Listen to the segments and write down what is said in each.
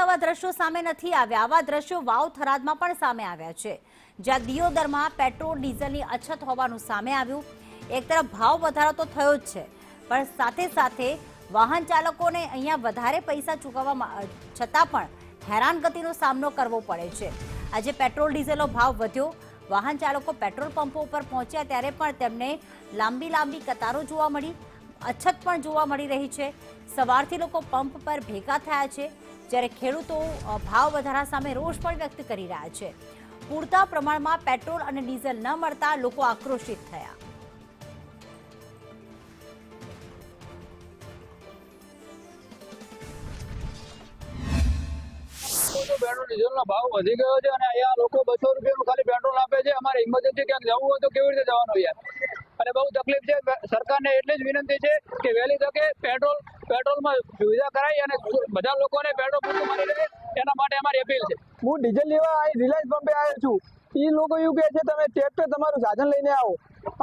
આવા દ્રશ્યો સામે નથી આવ્યા। આવા દ્રશ્યો વાવ થરાદમાં પણ સામે આવ્યા છે, જ્યાં દિયોદરમાં પેટ્રોલ ડીઝલની અછત હોવાનું સામે આવ્યું। એક તરફ ભાવ વધારો તો થયો જ છે, પણ સાથે સાથે વાહન ચાલકોને અહીંયા વધારે પૈસા ચૂકવવા છતાં પણ હેરાનગતિનો સામનો કરવો પડે છે। આજે પેટ્રોલ ડીઝલનો ભાવ વધ્યો, વાહન ચાલકો પેટ્રોલ પંપો ઉપર પહોંચ્યા ત્યારે પણ તેમને લાંબી કતારો જોવા મળી, અછત પણ જોવા મળી રહી છે। સવારથી લોકો પંપ પર ભેગા થયા છે, જ્યારે ખેડૂતો ભાવ વધારા સામે રોષ પણ વ્યક્ત કરી રહ્યા છે। પૂરતા પ્રમાણમાં પેટ્રોલ અને ડીઝલ ન મળતા લોકો આક્રોશિત થયા। પેટ્રોલ ડીઝલનો ભાવ વધી ગયો છે અને અહીંયા લોકો 200 રૂપિયાનું ખાલી પેટ્રોલ આપે છે। અમારે ઇમરજન્સી ક્યાંક જવું હોય તો કેવી રીતે જવાનું યાર? અને બહુ તકલીફ છે। સરકારને એટલી જ વિનંતી છે કે વહેલી તકે પેટ્રોલમાં સુવિધા કરાવી અને બધા લોકોને પેટ્રોલ પૂરતું મળી રહે, એના માટે અમારી અપીલ છે। હું ડીઝલ લેવા અહીં રિલાયન્સ પંપે આવ્યો છું। એ લોકો એવું કહે છે તમે ટ્રેક્ટર તમારું સાધન લઈને આવો।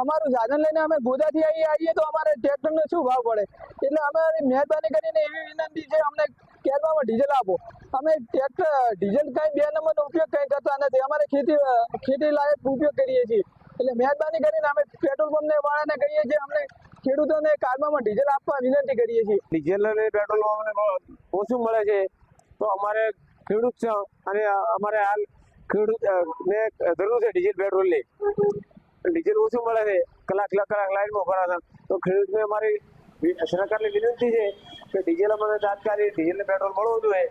અમારું સાધન લઈને અમે ગોદાથી આવીએ તો અમારે ટ્રેક્ટરનો શું ભાવ પડે? એટલે અમારી મહેરબાની કરીને એવી વિનંતી છે, અમને કેરબામાં ડીઝલ આપો। અમે ટ્રેક્ટર ડીઝલ કઈ 2 નંબરનો ઉપયોગ કઈ કરતા નથી, અમારે ખેતી લાયક ઉપયોગ કરીએ છીએ। એટલે મહેરબાની કરીને અમે પેટ્રોલ પંપને વાળાને કહીએ છીએ, અમને ખેડૂતોને કારબામાં ડીઝલ આપવા વિનંતી કરીએ છીએ। ડીઝલ અને પેટ્રોલ અમને ઓછું મળે છે, તો અમારે ખેડૂત છે અને અમારે હાલ ખેડૂત ને જરૂર છે ડીઝલ પેટ્રોલની। ડીઝલ ઓછું મળે છે, કલાક લાઈનમાં ઉભા હતા, તો ખેડૂતને અમારી સરકારની વિનંતી છે કે ડીઝલ અમને તાત્કાલિક ડીઝલ ને પેટ્રોલ મળવું જોઈએ।